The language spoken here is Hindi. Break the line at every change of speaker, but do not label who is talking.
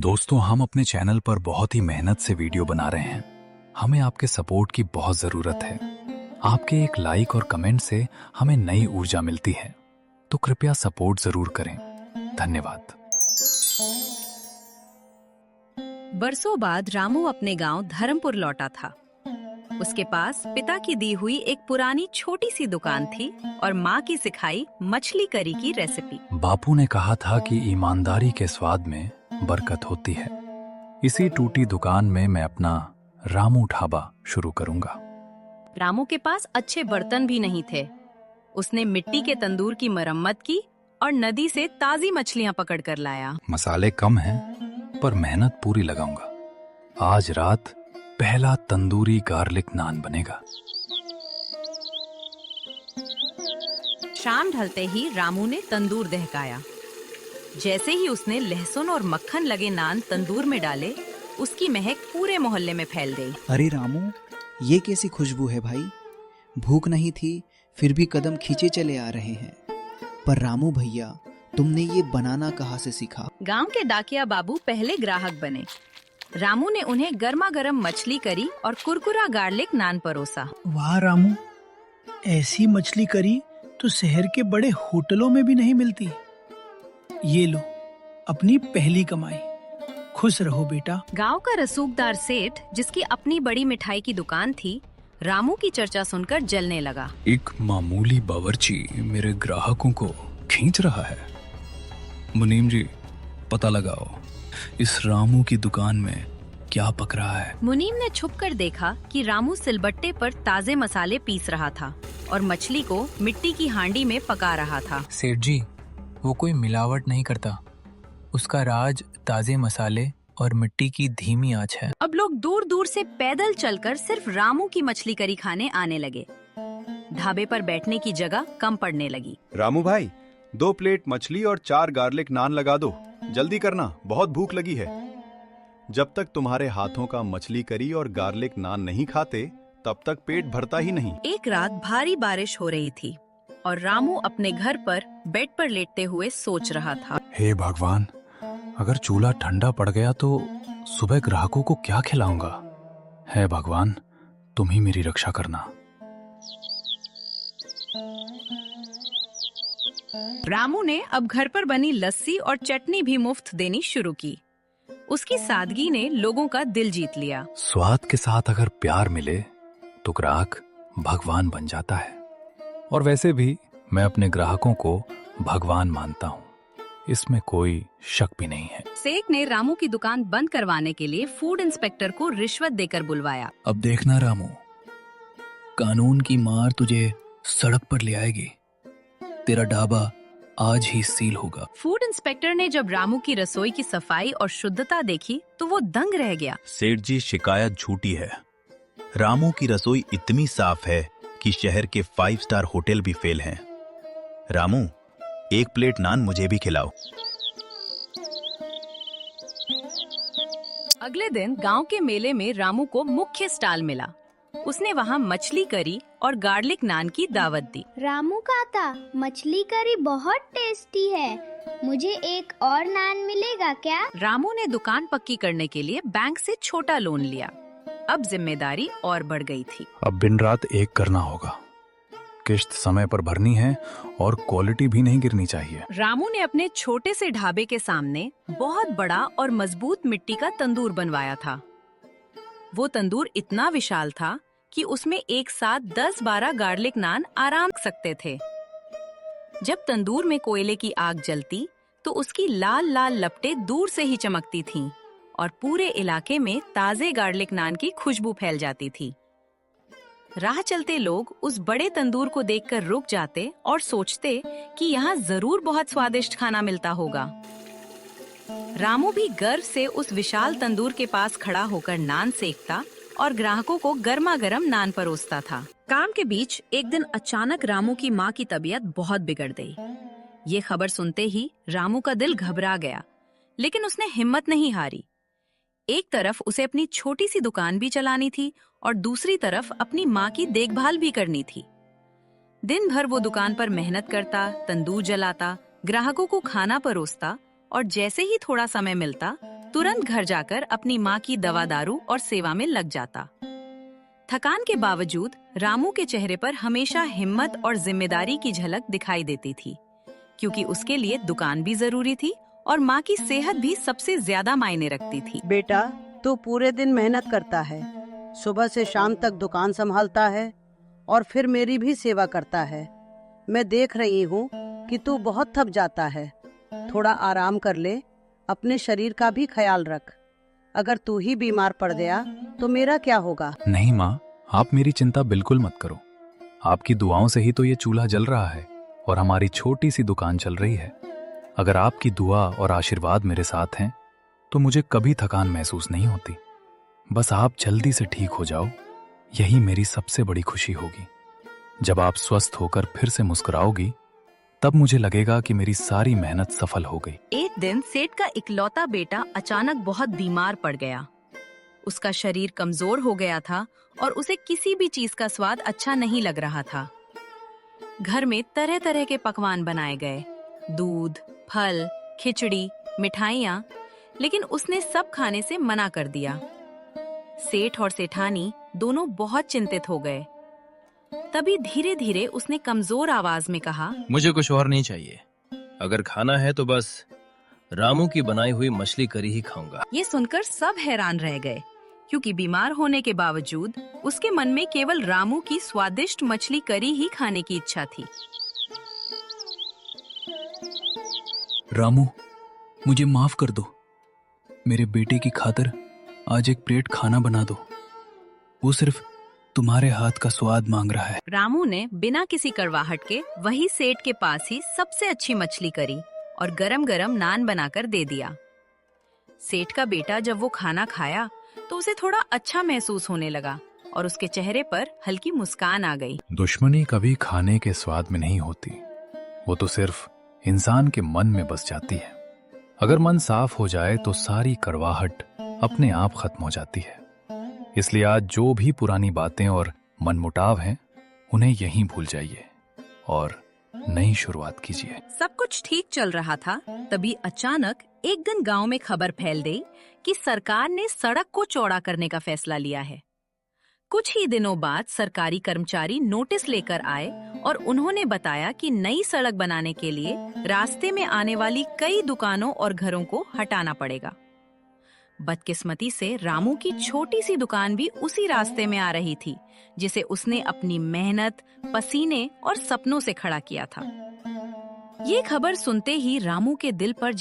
दोस्तों, हम अपने चैनल पर बहुत ही मेहनत से वीडियो बना रहे हैं। हमें आपके सपोर्ट की बहुत ज़रूरत है। आपके एक लाइक और कमेंट से हमें नई ऊर्जा मिलती है, तो कृपया सपोर्ट ज़रूर करें। धन्यवाद।
बरसों बाद रामू अपने गांव धर्मपुर लौटा था। उसके पास पिता की दी हुई एक पुरानी छोटी सी दुकान थी और माँ की सिखाई मछली करी की रेसिपी।
बापू ने कहा था कि ईमानदारी के स्वाद में बरकत होती है। इसी टूटी दुकान में मैं अपना रामू ढाबा शुरू करूंगा।
रामू के पास अच्छे बर्तन भी नहीं थे। उसने मिट्टी के तंदूर की मरम्मत की और नदी से ताजी मछलियां पकड़ कर लाया।
मसाले कम हैं, पर मेहनत पूरी लगाऊंगा। आज रात पहला तंदूरी गार्लिक नान बनेगा।
शाम ढलते ही रामू ने तंदूर दहकाया। जैसे ही उसने लहसुन और मक्खन लगे नान तंदूर में डाले, उसकी महक पूरे मोहल्ले में फैल गई।
अरे रामू, ये कैसी खुशबू है भाई। भूख नहीं थी फिर भी कदम खींचे चले आ रहे हैं। पर रामू भैया, तुमने ये बनाना कहाँ से सीखा?
गांव के डाकिया बाबू पहले ग्राहक बने। रामू ने उन्हें गर्मा गर्म मछली करी और कुरकुरा गार्लिक नान परोसा।
वाह रामू, ऐसी मछली करी तो शहर के बड़े होटलों में भी नहीं मिलती। ये लो, अपनी पहली कमाई। खुश रहो बेटा।
गांव का रसूखदार सेठ, जिसकी अपनी बड़ी मिठाई की दुकान थी, रामू की चर्चा सुनकर जलने लगा।
एक मामूली बावर्ची मेरे ग्राहकों को खींच रहा है। मुनीम जी, पता लगाओ इस रामू की दुकान में क्या पक रहा है।
मुनीम ने छुपकर देखा कि रामू सिलबट्टे पर ताजे मसाले पीस रहा था और मछली को मिट्टी की हांडी में पका रहा था।
सेठ जी, वो कोई मिलावट नहीं करता। उसका राज ताजे मसाले और मिट्टी की धीमी आंच है।
अब लोग दूर दूर से पैदल चलकर सिर्फ रामू की मछली करी खाने आने लगे। ढाबे पर बैठने की जगह कम पड़ने लगी।
रामू भाई, 2 प्लेट मछली और 4 गार्लिक नान लगा दो। जल्दी करना, बहुत भूख लगी है। जब तक तुम्हारे हाथों का मछली करी और गार्लिक नान नहीं खाते, तब तक पेट भरता ही नहीं।
एक रात भारी बारिश हो रही थी और रामू अपने घर पर बेड पर लेटते हुए सोच रहा था।
हे भगवान, अगर चूल्हा ठंडा पड़ गया तो सुबह ग्राहकों को क्या खिलाऊंगा। हे भगवान, तुम ही मेरी रक्षा करना।
रामू ने अब घर पर बनी लस्सी और चटनी भी मुफ्त देनी शुरू की। उसकी सादगी ने लोगों का दिल जीत लिया।
स्वाद के साथ अगर प्यार मिले तो ग्राहक भगवान बन जाता है। और वैसे भी मैं अपने ग्राहकों को भगवान मानता हूँ, इसमें कोई शक भी नहीं है।
सेठ ने रामू की दुकान बंद करवाने के लिए फूड इंस्पेक्टर को रिश्वत देकर बुलवाया।
अब देखना रामू, कानून की मार तुझे सड़क पर ले आएगी। तेरा ढाबा आज ही सील होगा।
फूड इंस्पेक्टर ने जब रामू की रसोई की सफाई और शुद्धता देखी तो वो दंग रह गया।
सेठ जी, शिकायत झूठी है। रामू की रसोई इतनी साफ है कि शहर के 5 स्टार होटल भी फेल हैं। रामू, 1 प्लेट नान मुझे भी खिलाओ।
अगले दिन गांव के मेले में रामू को मुख्य स्टॉल मिला। उसने वहां मछली करी और गार्लिक नान की दावत दी।
रामू काका, मछली करी बहुत टेस्टी है। मुझे एक और नान मिलेगा क्या?
रामू ने दुकान पक्की करने के लिए बैंक से छोटा लोन लिया। अब जिम्मेदारी और बढ़ गई थी।
अब दिन रात एक करना होगा। किश्त समय पर भरनी है और क्वालिटी भी नहीं गिरनी चाहिए।
रामू ने अपने छोटे से ढाबे के सामने बहुत बड़ा और मजबूत मिट्टी का तंदूर बनवाया था। वो तंदूर इतना विशाल था कि उसमें एक साथ 10-12 गार्लिक नान आराम कर सकते थे। जब तंदूर में कोयले की आग जलती तो उसकी लाल लाल लपटें दूर से ही चमकती थीं और पूरे इलाके में ताजे गार्लिक नान की खुशबू फैल जाती थी। राह चलते लोग उस बड़े तंदूर को देखकर रुक जाते और सोचते कि यहाँ जरूर बहुत स्वादिष्ट खाना मिलता होगा। रामू भी गर्व से उस विशाल तंदूर के पास खड़ा होकर नान सेकता और ग्राहकों को गर्मा गर्म नान परोसता था। काम के बीच एक दिन अचानक रामू की माँ की तबीयत बहुत बिगड़ गई। ये खबर सुनते ही रामू का दिल घबरा गया, लेकिन उसने हिम्मत नहीं हारी। एक तरफ उसे अपनी छोटी सी दुकान भी चलानी थी और दूसरी तरफ अपनी माँ की देखभाल भी करनी थी। दिन भर वो दुकान पर मेहनत करता, तंदूर जलाता, ग्राहकों को खाना परोसता और जैसे ही थोड़ा समय मिलता तुरंत घर जाकर अपनी माँ की दवा दारू और सेवा में लग जाता। थकान के बावजूद रामू के चेहरे पर हमेशा हिम्मत और जिम्मेदारी की झलक दिखाई देती थी, क्योंकि उसके लिए दुकान भी जरूरी थी और माँ की सेहत भी सबसे ज्यादा मायने रखती थी।
बेटा, तू पूरे दिन मेहनत करता है, सुबह से शाम तक दुकान संभालता है और फिर मेरी भी सेवा करता है। मैं देख रही हूँ कि तू बहुत थक जाता है। थोड़ा आराम कर ले, अपने शरीर का भी ख्याल रख। अगर तू ही बीमार पड़ गया तो मेरा क्या होगा?
नहीं माँ, आप मेरी चिंता बिल्कुल मत करो। आपकी दुआओं से ही तो ये चूल्हा जल रहा है और हमारी छोटी सी दुकान चल रही है। अगर आपकी दुआ और आशीर्वाद मेरे साथ हैं तो मुझे कभी थकान महसूस नहीं होती। बस आप जल्दी से ठीक हो जाओ, यही मेरी सबसे बड़ी खुशी होगी। जब आप स्वस्थ होकर फिर से मुस्कुराओगी तब मुझे लगेगा कि मेरी सारी मेहनत सफल हो गई।
एक दिन सेठ का इकलौता बेटा अचानक बहुत बीमार पड़ गया। उसका शरीर कमजोर हो गया था और उसे किसी भी चीज का स्वाद अच्छा नहीं लग रहा था। घर में तरह तरह के पकवान बनाए गए, दूध, फल, खिचड़ी, मिठाइयाँ, लेकिन उसने सब खाने से मना कर दिया। सेठ और सेठानी दोनों बहुत चिंतित हो गए। तभी धीरे धीरे उसने कमजोर आवाज में कहा,
मुझे कुछ और नहीं चाहिए। अगर खाना है तो बस रामू की बनाई हुई मछली करी ही खाऊंगा।
ये सुनकर सब हैरान रह गए, क्योंकि बीमार होने के बावजूद उसके मन में केवल रामू की स्वादिष्ट मछली करी ही खाने की इच्छा थी।
रामू, मुझे माफ कर दो। मेरे बेटे की खातिर आज एक प्लेट खाना बना दो। वो सिर्फ तुम्हारे हाथ का स्वाद मांग रहा है।
रामू ने बिना किसी कड़वाहट के वही सेठ के पास ही सबसे अच्छी मछली करी और गरम गरम नान बनाकर दे दिया। सेठ का बेटा जब वो खाना खाया तो उसे थोड़ा अच्छा महसूस होने लगा और उसके चेहरे पर हल्की मुस्कान आ गई।
दुश्मनी कभी खाने के स्वाद में नहीं होती, वो तो सिर्फ इंसान के मन में बस जाती है। अगर मन साफ हो जाए तो सारी कड़वाहट अपने आप खत्म हो जाती है। इसलिए आज जो भी पुरानी बातें और मनमुटाव हैं, उन्हें यहीं भूल जाइए और नई शुरुआत कीजिए।
सब कुछ ठीक चल रहा था, तभी अचानक एक दिन गांव में खबर फैल गई कि सरकार ने सड़क को चौड़ा करने का फैसला लिया है। कुछ ही दिनों बाद सरकारी कर्मचारी नोटिस लेकर आए और उन्होंने बताया कि नई सड़क बनाने के लिए रास्ते में आने वाली कई दुकानों और घरों को हटाना पड़ेगा। बदकिस्मती से रामू की छोटी सी दुकान भी उसी रास्ते में आ रही थी, जिसे उसने अपनी मेहनत, पसीने और सपनों से खड़ा किया था। ये खबर सुनते ही रामू के दिल पर